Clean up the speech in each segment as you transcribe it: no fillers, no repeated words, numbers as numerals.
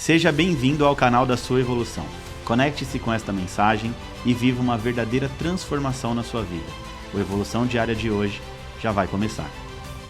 Seja bem-vindo ao canal da sua evolução. Conecte-se com esta mensagem e viva uma verdadeira transformação na sua vida. O Evolução Diária de hoje já vai começar.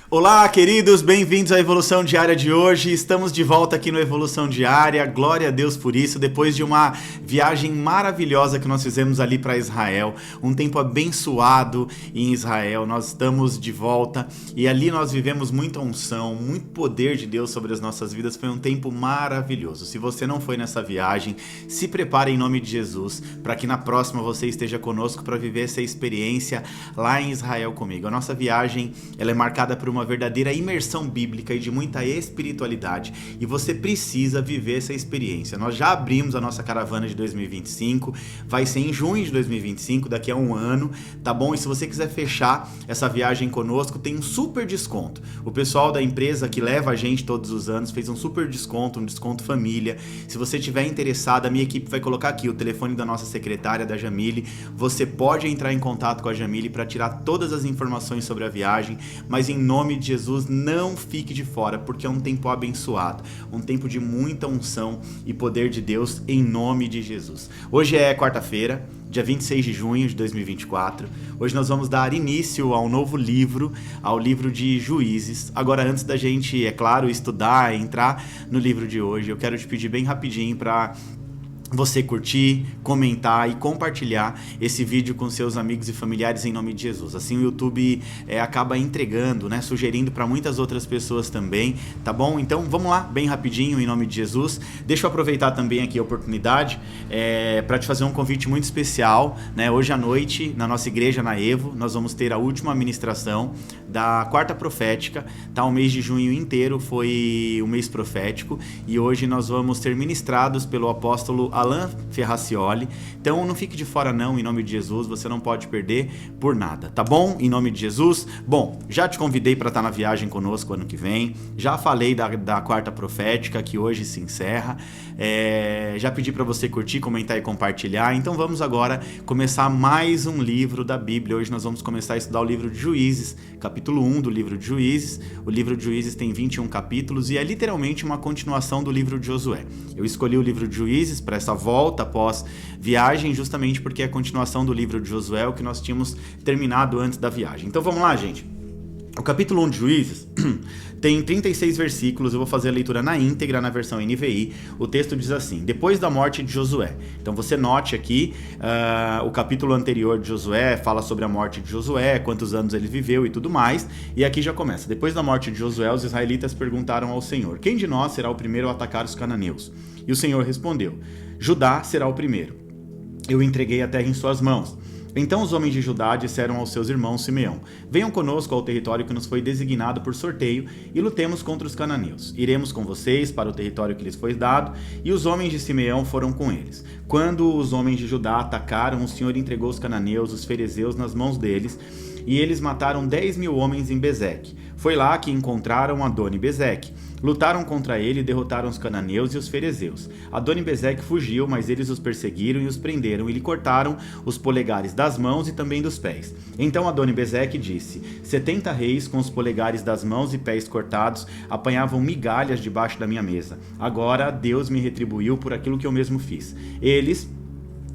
Olá, queridos, bem-vindos à Evolução Diária de hoje. Estamos de volta aqui no Evolução Diária. Glória a Deus por isso, depois de uma viagem maravilhosa que nós fizemos ali para Israel, um tempo abençoado em Israel. Nós estamos de volta e ali nós vivemos muita unção, muito poder de Deus sobre as nossas vidas. Foi um tempo maravilhoso. Se você não foi nessa viagem, se prepare em nome de Jesus para que na próxima você esteja conosco para viver essa experiência lá em Israel comigo. A nossa viagem, ela é marcada por uma verdadeira imersão bíblica e de muita espiritualidade, e você precisa viver essa experiência. Nós já abrimos a nossa caravana de 2025, vai ser em junho de 2025, daqui a um ano, tá bom? E se você quiser fechar essa viagem conosco, tem um super desconto. O pessoal da empresa que leva a gente todos os anos fez um super desconto, um desconto família. Se você estiver interessado, a minha equipe vai colocar aqui o telefone da nossa secretária, da Jamile. Você pode entrar em contato com a Jamile para tirar todas as informações sobre a viagem, mas em nome de Jesus, não fique de fora, porque é um tempo abençoado, um tempo de muita unção e poder de Deus em nome de Jesus. Hoje é quarta-feira, dia 26 de junho de 2024. Hoje nós vamos dar início ao novo livro, ao livro de Juízes. Agora, antes da gente, é claro, estudar, entrar no livro de hoje, eu quero te pedir bem rapidinho para você curtir, comentar e compartilhar esse vídeo com seus amigos e familiares em nome de Jesus. Assim o YouTube acaba entregando, sugerindo para muitas outras pessoas também, tá bom? Então vamos lá, bem rapidinho, em nome de Jesus. Deixa eu aproveitar também aqui a oportunidade para te fazer um convite muito especial, Hoje à noite, na nossa igreja, na Evo, nós vamos ter a última ministração da quarta profética, tá? O mês de junho inteiro foi o mês profético e hoje nós vamos ser ministrados pelo apóstolo Alain Ferracioli. Então não fique de fora não, em nome de Jesus, você não pode perder por nada, tá bom? Em nome de Jesus. Bom, já te convidei para estar na viagem conosco ano que vem, já falei da quarta profética que hoje se encerra, já pedi para você curtir, comentar e compartilhar. Então vamos agora começar mais um livro da Bíblia. Hoje nós vamos começar a estudar o livro de Juízes, capítulo 1 do livro de Juízes. O livro de Juízes tem 21 capítulos e é literalmente uma continuação do livro de Josué. Eu escolhi o livro de Juízes para essa volta após viagem, justamente porque é a continuação do livro de Josué, o que nós tínhamos terminado antes da viagem. Então vamos lá, gente. O capítulo 1 de Juízes tem 36 versículos, eu vou fazer a leitura na íntegra, na versão NVI. O texto diz assim: depois da morte de Josué. Então você note aqui, o capítulo anterior de Josué fala sobre a morte de Josué, quantos anos ele viveu e tudo mais, e aqui já começa. Depois da morte de Josué, os israelitas perguntaram ao Senhor: quem de nós será o primeiro a atacar os cananeus? E o Senhor respondeu: Judá será o primeiro. Eu entreguei a terra em suas mãos. Então os homens de Judá disseram aos seus irmãos Simeão: venham conosco ao território que nos foi designado por sorteio e lutemos contra os cananeus. Iremos com vocês para o território que lhes foi dado. E os homens de Simeão foram com eles. Quando os homens de Judá atacaram, o Senhor entregou os cananeus, os ferezeus, nas mãos deles, e eles mataram 10.000 homens em Bezeque. Foi lá que encontraram Adoni-Bezeque. Lutaram contra ele e derrotaram os cananeus e os ferezeus. Adoni-Bezeque fugiu, mas eles os perseguiram e os prenderam e lhe cortaram os polegares das mãos e também dos pés. Então Adoni-Bezeque disse: 70 reis com os polegares das mãos e pés cortados apanhavam migalhas debaixo da minha mesa. Agora Deus me retribuiu por aquilo que eu mesmo fiz. Eles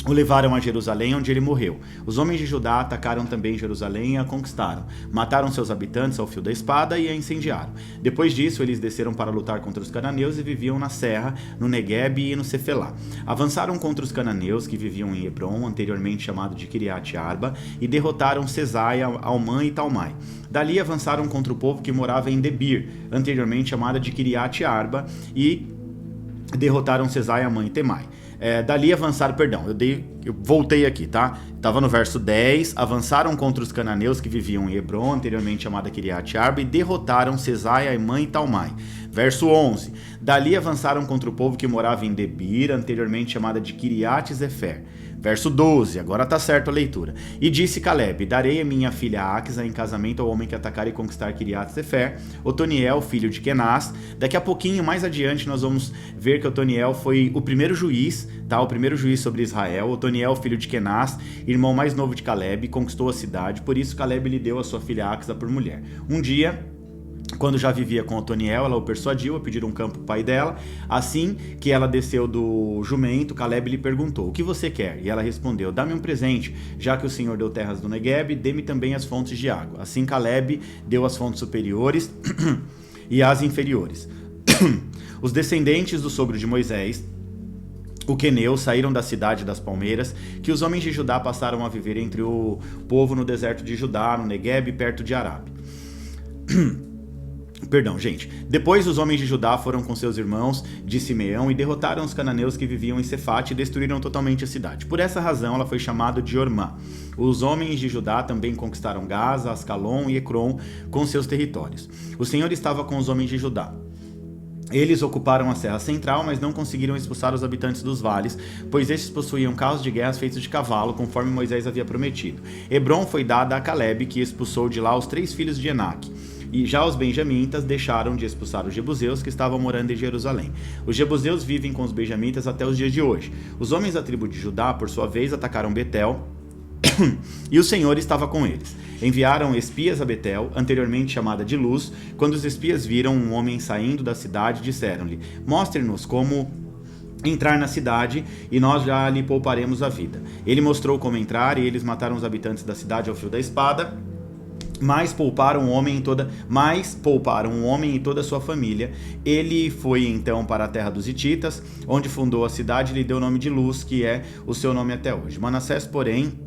o levaram a Jerusalém, onde ele morreu. Os homens de Judá atacaram também Jerusalém e a conquistaram. Mataram seus habitantes ao fio da espada e a incendiaram. Depois disso, eles desceram para lutar contra os cananeus e viviam na serra, no Neguebe e no Cefelá. Avançaram contra os cananeus que viviam em Hebron, anteriormente chamado de Kiriat Arba, e derrotaram Cesaia, Almã e Talmai. Dali avançaram contra o povo que morava em Debir, anteriormente chamada de Kiriat Arba, e derrotaram Cesaia, Almã e Temai. Dali avançaram, eu voltei aqui, tá? Estava no verso 10, avançaram contra os cananeus que viviam em Hebron, anteriormente chamada Kiriat Arba, e derrotaram Cesaia, Aimã e Talmai. Verso 11, dali avançaram contra o povo que morava em Debir, anteriormente chamada de Kiriat Zefer. Verso 12, agora tá certo a leitura. E disse Calebe: darei a minha filha Áquisa em casamento ao homem que atacar e conquistar Kiriat Zefer, Otoniel, filho de Kenaz. Daqui a pouquinho, mais adiante, nós vamos ver que Otoniel foi o primeiro juiz, tá? O primeiro juiz sobre Israel. Otoniel, filho de Kenaz, irmão mais novo de Calebe, conquistou a cidade, por isso Calebe lhe deu a sua filha Áquisa por mulher. Um dia Quando já vivia com Otoniel, ela o persuadiu a pedir um campo para o pai dela. Assim que ela desceu do jumento, Caleb lhe perguntou: o que você quer? E ela respondeu: dá-me um presente, já que o Senhor deu terras do Negueb, dê-me também as fontes de água. Assim Caleb deu as fontes superiores e as inferiores. Os descendentes do sogro de Moisés, o queneu, saíram da cidade das palmeiras, que os homens de Judá passaram a viver entre o povo no deserto de Judá, no Negueb, perto de Arabe. Perdão, gente. Depois os homens de Judá foram com seus irmãos de Simeão e derrotaram os cananeus que viviam em Cefate e destruíram totalmente a cidade. Por essa razão ela foi chamada de Ormá. Os homens de Judá também conquistaram Gaza, Ascalon e Ecrom com seus territórios. O Senhor estava com os homens de Judá. Eles ocuparam a Serra Central, mas não conseguiram expulsar os habitantes dos vales, pois estes possuíam carros de guerra feitos de cavalo, conforme Moisés havia prometido. Hebron foi dada a Caleb, que expulsou de lá os 3 filhos de Enaque. E já os benjamitas deixaram de expulsar os jebuseus que estavam morando em Jerusalém. Os jebuseus vivem com os benjamitas até os dias de hoje. Os homens da tribo de Judá, por sua vez, atacaram Betel, e o Senhor estava com eles. Enviaram espias a Betel, anteriormente chamada de Luz. Quando os espias viram um homem saindo da cidade, disseram-lhe: mostre-nos como entrar na cidade e nós já lhe pouparemos a vida. Ele mostrou como entrar e eles mataram os habitantes da cidade ao fio da espada, mas pouparam um homem e toda a sua família. Ele foi então para a terra dos Hititas, onde fundou a cidade e lhe deu o nome de Luz, que é o seu nome até hoje. Manassés, porém,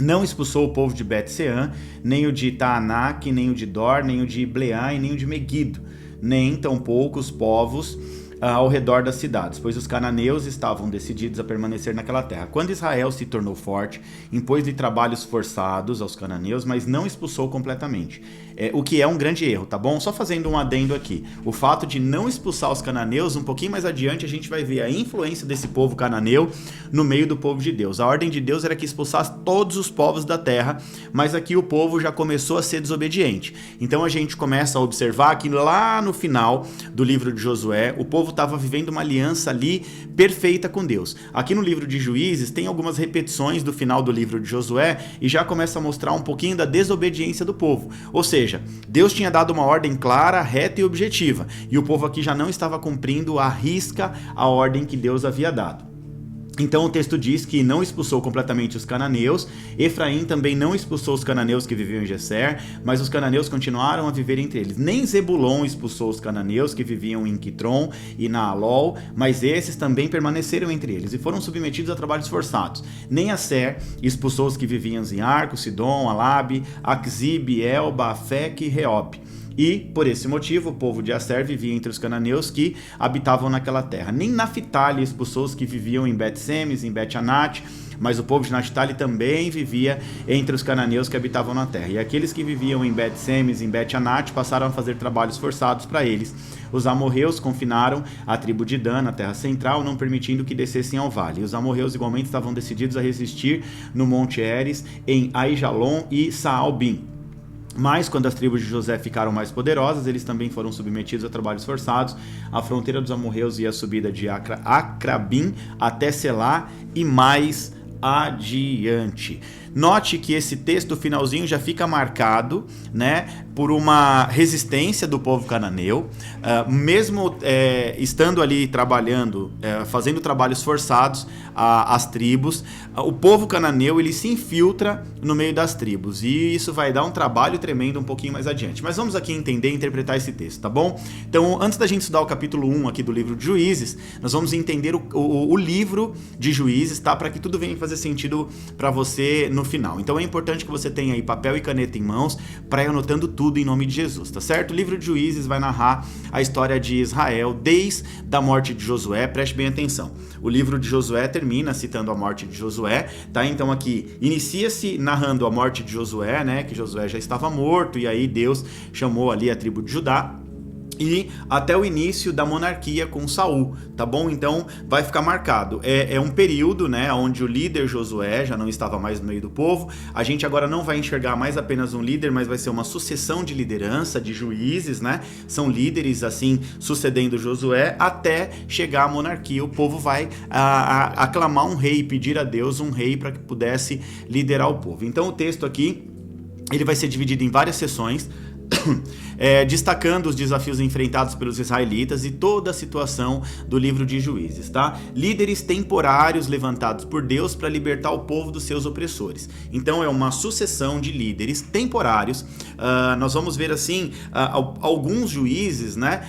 não expulsou o povo de Bet-Sean, nem o de Taanac, nem o de Dor, nem o de Ibleá e nem o de Megido, nem tampouco os povos ao redor das cidades, pois os cananeus estavam decididos a permanecer naquela terra. Quando Israel se tornou forte, impôs-lhe trabalhos forçados aos cananeus, mas não expulsou completamente. O que é um grande erro, tá bom? Só fazendo um adendo aqui. O fato de não expulsar os cananeus, um pouquinho mais adiante a gente vai ver a influência desse povo cananeu no meio do povo de Deus. A ordem de Deus era que expulsasse todos os povos da terra, mas aqui o povo já começou a ser desobediente. Então a gente começa a observar que lá no final do livro de Josué, o povo estava vivendo uma aliança ali perfeita com Deus. Aqui no livro de Juízes tem algumas repetições do final do livro de Josué e já começa a mostrar um pouquinho da desobediência do povo. Ou seja, Deus tinha dado uma ordem clara, reta e objetiva, e o povo aqui já não estava cumprindo à risca a ordem que Deus havia dado. Então o texto diz que não expulsou completamente os cananeus. Efraim também não expulsou os cananeus que viviam em Gesser, mas os cananeus continuaram a viver entre eles. Nem Zebulon expulsou os cananeus que viviam em Quitron e na Alol, mas esses também permaneceram entre eles e foram submetidos a trabalhos forçados. Nem Asser expulsou os que viviam em Arco, Sidom, Alabe, Aquzibe, Elba, Afec e Reob. E, por esse motivo, o povo de Asser vivia entre os cananeus que habitavam naquela terra. Nem Naphtali expulsou os que viviam em Bet-Semes, em Bet-Anat, mas o povo de Naphtali também vivia entre os cananeus que habitavam na terra. E aqueles que viviam em Bet-Semes, em Bet-Anat, passaram a fazer trabalhos forçados para eles. Os amorreus confinaram a tribo de Dan na terra central, não permitindo que descessem ao vale. E os amorreus igualmente estavam decididos a resistir no Monte Heres, em Aijalon e Saalbim. Mas quando as tribos de José ficaram mais poderosas, eles também foram submetidos a trabalhos forçados. A fronteira dos amorreus ia a subida de Acrabim até Selá e mais adiante. Note que esse texto finalzinho já fica marcado, né, por uma resistência do povo cananeu, mesmo estando ali trabalhando, fazendo trabalhos forçados às tribos, o povo cananeu ele se infiltra no meio das tribos e isso vai dar um trabalho tremendo um pouquinho mais adiante. Mas vamos aqui entender e interpretar esse texto, tá bom? Então, antes da gente estudar o capítulo 1 aqui do livro de Juízes, nós vamos entender o livro de Juízes, tá? Para que tudo venha fazer sentido para você no final. Então é importante que você tenha aí papel e caneta em mãos para ir anotando tudo em nome de Jesus, tá certo? O livro de Juízes vai narrar a história de Israel desde a morte de Josué. Preste bem atenção. O livro de Josué termina citando a morte de Josué, tá? Então aqui inicia-se narrando a morte de Josué, né? Que Josué já estava morto e aí Deus chamou ali a tribo de Judá. E até o início da monarquia com Saul, tá bom? Então vai ficar marcado. É um período, né, onde o líder Josué já não estava mais no meio do povo. A gente agora não vai enxergar mais apenas um líder, mas vai ser uma sucessão de liderança, de juízes, né? São líderes assim sucedendo Josué até chegar à monarquia. O povo vai aclamar um rei, pedir a Deus um rei para que pudesse liderar o povo. Então o texto aqui ele vai ser dividido em várias sessões. destacando os desafios enfrentados pelos israelitas e toda a situação do livro de Juízes, tá? Líderes temporários levantados por Deus para libertar o povo dos seus opressores. Então é uma sucessão de líderes temporários. Nós vamos ver assim alguns juízes, né?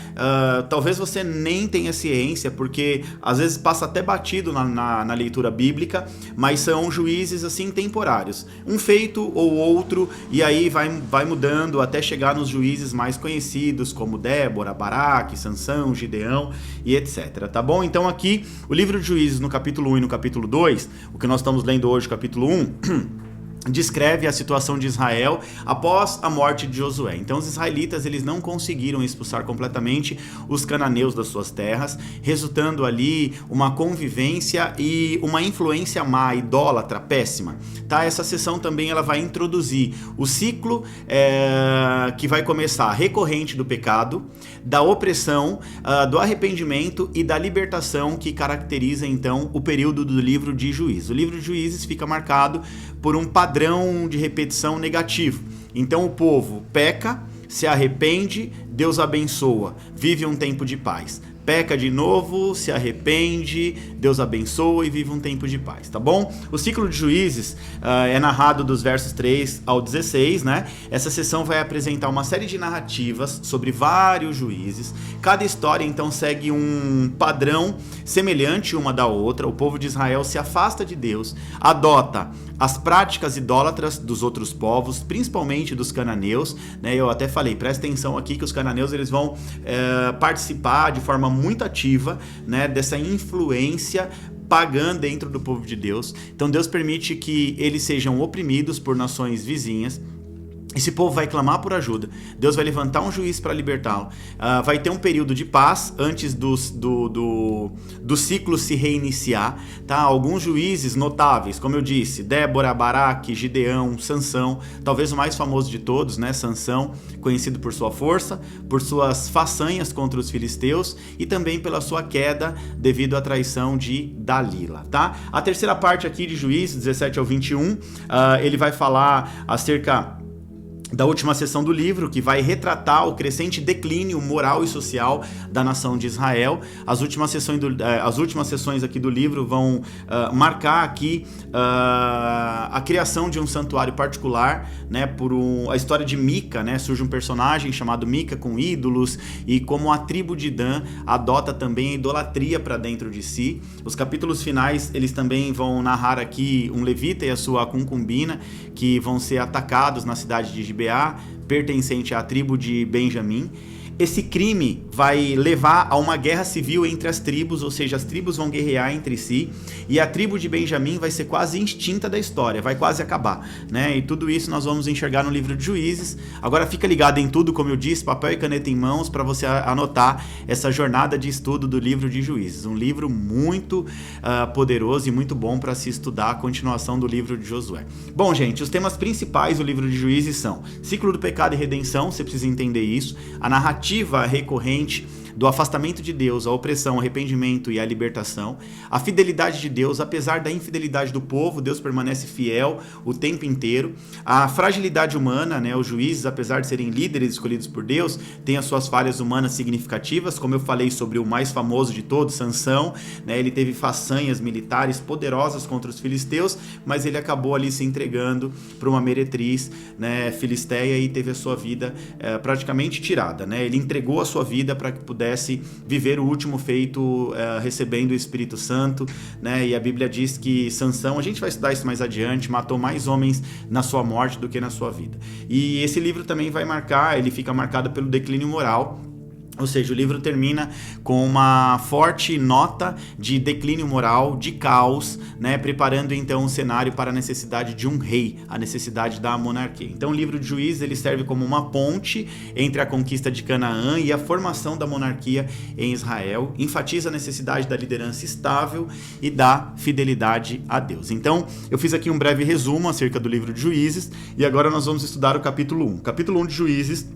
Talvez você nem tenha ciência, porque às vezes passa até batido na leitura bíblica, mas são juízes assim temporários, um feito ou outro, e aí vai mudando até chegar nos juízes mais conhecidos como Débora, Baraque, Sansão, Gideão e etc, tá bom? Então aqui o livro de Juízes no capítulo 1 e no capítulo 2, o que nós estamos lendo hoje, capítulo 1, descreve a situação de Israel após a morte de Josué. Então os israelitas eles não conseguiram expulsar completamente os cananeus das suas terras, resultando ali uma convivência e uma influência má, idólatra, péssima. Tá? Essa sessão também ela vai introduzir o ciclo que vai começar recorrente do pecado, da opressão, do arrependimento e da libertação, que caracteriza então o período do livro de Juízes. O livro de Juízes fica marcado por um padrão de repetição negativo. Então o povo peca, se arrepende, Deus abençoa, vive um tempo de paz. Peca de novo, se arrepende, Deus abençoa e vive um tempo de paz, tá bom? O ciclo de Juízes é narrado dos versos 3 ao 16, né? Essa sessão vai apresentar uma série de narrativas sobre vários juízes. Cada história, então, segue um padrão semelhante uma da outra. O povo de Israel se afasta de Deus, adota as práticas idólatras dos outros povos, principalmente dos cananeus, né? Eu até falei, presta atenção aqui que os cananeus eles vão participar de forma muito ativa, né, dessa influência pagã dentro do povo de Deus. Então Deus permite que eles sejam oprimidos por nações vizinhas. Esse povo vai clamar por ajuda, Deus vai levantar um juiz para libertá-lo, vai ter um período de paz antes do ciclo se reiniciar, tá? Alguns juízes notáveis, como eu disse, Débora, Baraque, Gideão, Sansão, talvez o mais famoso de todos, né? Sansão, conhecido por sua força, por suas façanhas contra os filisteus e também pela sua queda devido à traição de Dalila, tá? A terceira parte aqui de Juízes, 17 ao 21, ele vai falar acerca da última sessão do livro, que vai retratar o crescente declínio moral e social da nação de Israel. As últimas sessões aqui do livro vão marcar aqui a criação de um santuário particular, né, a história de Mica, né, surge um personagem chamado Mica com ídolos, e como a tribo de Dan adota também a idolatria para dentro de si. Os capítulos finais, eles também vão narrar aqui um levita e a sua concubina, que vão ser atacados na cidade de Gibeá, pertencente à tribo de Benjamim. Esse crime vai levar a uma guerra civil entre as tribos, ou seja, as tribos vão guerrear entre si, e a tribo de Benjamim vai ser quase extinta da história, vai quase acabar, né? E tudo isso nós vamos enxergar no livro de Juízes. Agora fica ligado em tudo, como eu disse, papel e caneta em mãos, para você anotar essa jornada de estudo do livro de Juízes. Um livro muito poderoso e muito bom para se estudar a continuação do livro de Josué. Bom, gente, os temas principais do livro de Juízes são ciclo do pecado e redenção, você precisa entender isso, a narrativa recorrente do afastamento de Deus, a opressão, o arrependimento e a libertação, a fidelidade de Deus, apesar da infidelidade do povo, Deus permanece fiel o tempo inteiro, a fragilidade humana, né, os juízes, apesar de serem líderes escolhidos por Deus, têm as suas falhas humanas significativas, como eu falei sobre o mais famoso de todos, Sansão, né, ele teve façanhas militares poderosas contra os filisteus, mas ele acabou ali se entregando para uma meretriz, né, filisteia, e teve a sua vida praticamente tirada, né, ele entregou a sua vida para que pudesse viver o último feito recebendo o Espírito Santo, né? E a Bíblia diz que Sansão, a gente vai estudar isso mais adiante, matou mais homens na sua morte do que na sua vida. E esse livro também ele fica marcado pelo declínio moral. Ou seja, o livro termina com uma forte nota de declínio moral, de caos, né, preparando então um cenário para a necessidade de um rei, a necessidade da monarquia. Então o livro de Juízes ele serve como uma ponte entre a conquista de Canaã e a formação da monarquia em Israel, enfatiza a necessidade da liderança estável e da fidelidade a Deus. Então eu fiz aqui um breve resumo acerca do livro de Juízes e agora nós vamos estudar o capítulo 1. O capítulo 1 de Juízes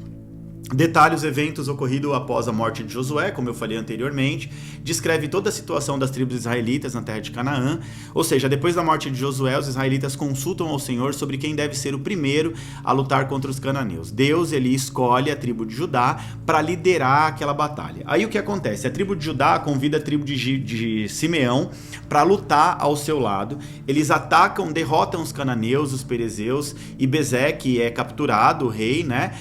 Detalha os eventos ocorridos após a morte de Josué, como eu falei anteriormente, descreve toda a situação das tribos israelitas na terra de Canaã, ou seja, depois da morte de Josué, os israelitas consultam ao Senhor sobre quem deve ser o primeiro a lutar contra os cananeus. Deus, ele escolhe a tribo de Judá para liderar aquela batalha. Aí o que acontece? A tribo de Judá convida a tribo de Simeão para lutar ao seu lado, eles atacam, derrotam os cananeus, os perezeus, e Bezeque é capturado, o rei, né,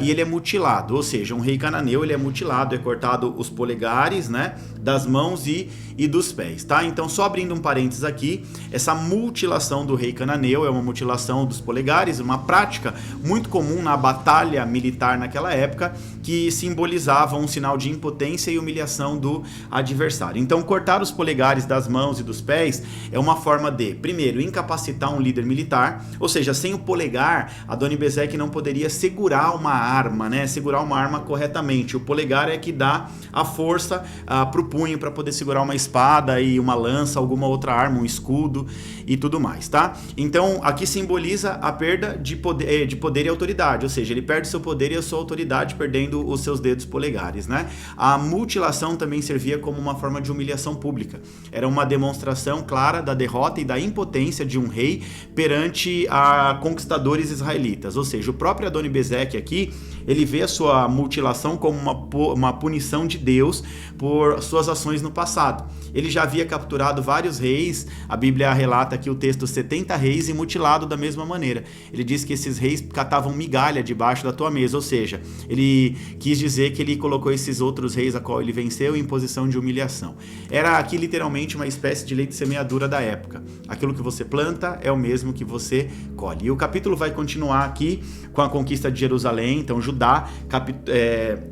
e ele é mutilado. Ou seja, um rei cananeu, ele é mutilado, é cortado os polegares, né, das mãos e dos pés, tá? Então, só abrindo um parênteses aqui, essa mutilação do rei cananeu é uma mutilação dos polegares, uma prática muito comum na batalha militar naquela época, que simbolizava um sinal de impotência e humilhação do adversário. Então, cortar os polegares das mãos e dos pés é uma forma de, primeiro, incapacitar um líder militar, ou seja, sem o polegar, Adoni-Bezeque não poderia segurar uma arma, né? Segurar uma arma corretamente. O polegar é que dá a força para o punho para poder segurar uma espada e uma lança, alguma outra arma, um escudo e tudo mais, tá? Então, aqui simboliza a perda de poder e autoridade, ou seja, ele perde seu poder e a sua autoridade perdendo os seus dedos polegares, né? A mutilação também servia como uma forma de humilhação pública. Era uma demonstração clara da derrota e da impotência de um rei perante a conquistadores israelitas, ou seja, o próprio Adoni-Bezeque aqui, ele vê a sua mutilação como uma punição de Deus por suas ações no passado. Ele já havia capturado vários reis, a Bíblia relata aqui o texto 70 reis e mutilado da mesma maneira. Ele diz que esses reis catavam migalha debaixo da tua mesa, ou seja, ele quis dizer que ele colocou esses outros reis a qual ele venceu em posição de humilhação. Era aqui literalmente uma espécie de lei de semeadura da época. Aquilo que você planta é o mesmo que você colhe. E o capítulo vai continuar aqui com a conquista de Jerusalém. Então Judá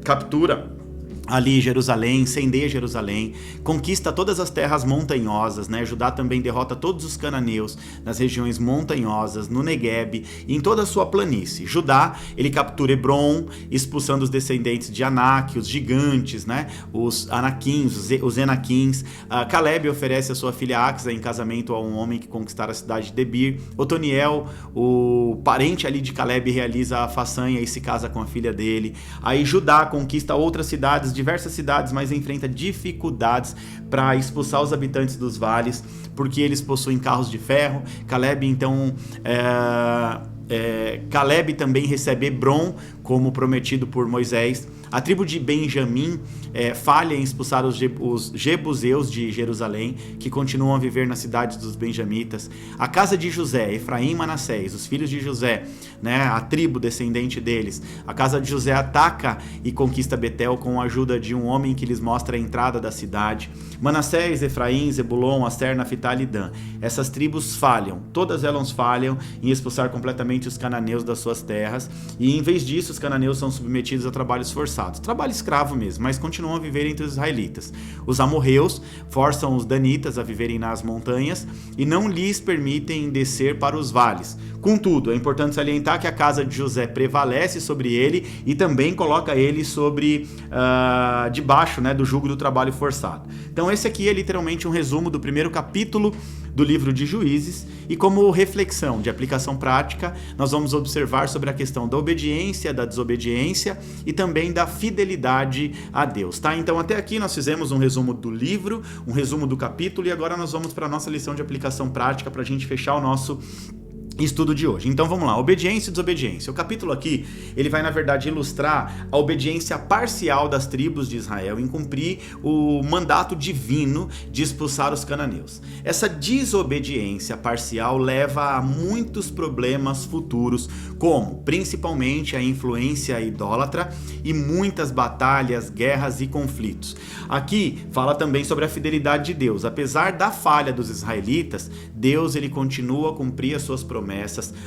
captura ali Jerusalém, incendeia Jerusalém, conquista todas as terras montanhosas, né? Judá também derrota todos os cananeus nas regiões montanhosas, no Neguebe e em toda a sua planície. Judá, ele captura Hebron, expulsando os descendentes de Anak, os gigantes, né? Os Anaquins, os Enaquins. Calebe oferece a sua filha Axa em casamento a um homem que conquistara a cidade de Debir. Otoniel, o parente ali de Calebe, realiza a façanha e se casa com a filha dele. Aí Judá conquista outras cidades, diversas cidades, mas enfrenta dificuldades para expulsar os habitantes dos vales, porque eles possuem carros de ferro. Calebe, então, Calebe também recebe Hebron, como prometido por Moisés. A tribo de Benjamim falha em expulsar os jebuseus de Jerusalém, que continuam a viver nas cidades dos benjamitas. A casa de José, Efraim e Manassés, os filhos de José, né, a tribo descendente deles. A casa de José ataca e conquista Betel com a ajuda de um homem que lhes mostra a entrada da cidade. Manassés, Efraim, Zebulon, Aser, Naftali e Dan. Essas tribos falham, todas elas falham em expulsar completamente os cananeus das suas terras, e em vez disso os cananeus são submetidos a trabalhos forçados, trabalho escravo mesmo, mas continuam a viver entre os israelitas. Os amorreus forçam os danitas a viverem nas montanhas e não lhes permitem descer para os vales. Contudo, é importante salientar que a casa de José prevalece sobre ele e também coloca ele sobre debaixo, né, do jugo do trabalho forçado. Então esse aqui é literalmente um resumo do primeiro capítulo do livro de Juízes, e como reflexão de aplicação prática, nós vamos observar sobre a questão da obediência, da desobediência e também da fidelidade a Deus, tá? Então até aqui nós fizemos um resumo do livro, um resumo do capítulo, e agora nós vamos para a nossa lição de aplicação prática para a gente fechar o nosso estudo de hoje. Então vamos lá, obediência e desobediência. O capítulo aqui, ele vai na verdade ilustrar a obediência parcial das tribos de Israel em cumprir o mandato divino de expulsar os cananeus. Essa desobediência parcial leva a muitos problemas futuros, como principalmente a influência idólatra e muitas batalhas, guerras e conflitos. Aqui fala também sobre a fidelidade de Deus. Apesar da falha dos israelitas, Deus ele continua a cumprir as suas promessas,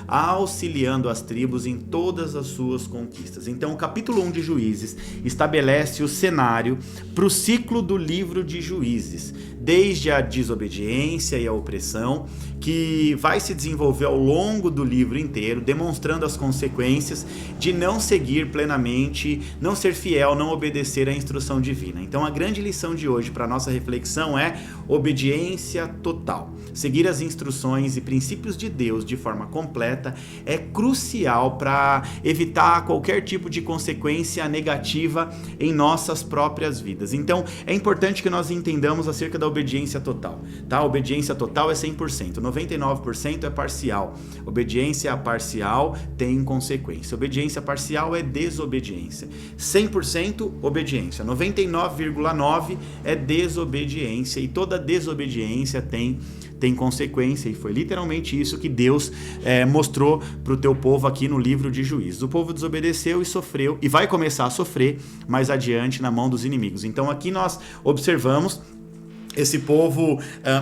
auxiliando as tribos em todas as suas conquistas. Então o capítulo 1 de Juízes estabelece o cenário para o ciclo do livro de Juízes, desde a desobediência e a opressão, que vai se desenvolver ao longo do livro inteiro, demonstrando as consequências de não seguir plenamente, não ser fiel, não obedecer à instrução divina. Então a grande lição de hoje para a nossa reflexão é obediência total. Seguir as instruções e princípios de Deus de forma completa é crucial para evitar qualquer tipo de consequência negativa em nossas próprias vidas. Então, é importante que nós entendamos acerca da obediência total, tá? A obediência total é 100%, 99% é parcial. Obediência parcial tem consequência. Obediência parcial é desobediência. 100% obediência, 99,9% é desobediência, e toda desobediência tem consequência, e foi literalmente isso que Deus mostrou para o teu povo aqui no livro de Juízes. O povo desobedeceu e sofreu, e vai começar a sofrer mais adiante na mão dos inimigos. Então aqui nós observamos esse povo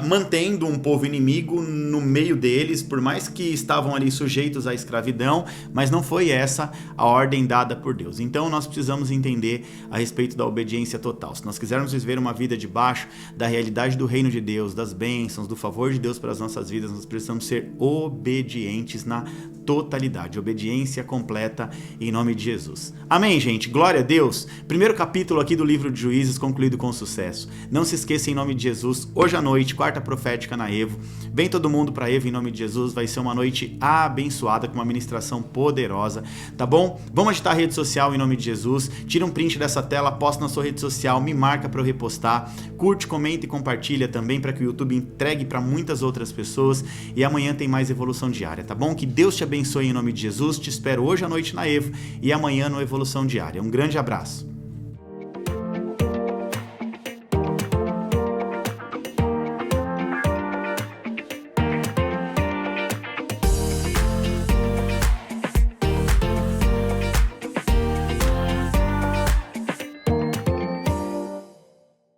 mantendo um povo inimigo no meio deles, por mais que estavam ali sujeitos à escravidão, mas não foi essa a ordem dada por Deus. Então nós precisamos entender a respeito da obediência total. Se nós quisermos viver uma vida debaixo da realidade do reino de Deus, das bênçãos, do favor de Deus para as nossas vidas, nós precisamos ser obedientes na totalidade, obediência completa em nome de Jesus. Amém, gente? Glória a Deus. Primeiro capítulo aqui do livro de Juízes concluído com sucesso. Não se esqueça, em nome de Jesus, hoje à noite, quarta profética na Evo. Vem todo mundo para Evo em nome de Jesus, vai ser uma noite abençoada com uma ministração poderosa, tá bom? Vamos agitar a rede social em nome de Jesus, tira um print dessa tela, posta na sua rede social, me marca para eu repostar, curte, comenta e compartilha também para que o YouTube entregue para muitas outras pessoas, e amanhã tem mais Evolução Diária, tá bom? Que Deus te abençoe em nome de Jesus, te espero hoje à noite na Evo e amanhã no Evolução Diária. Um grande abraço.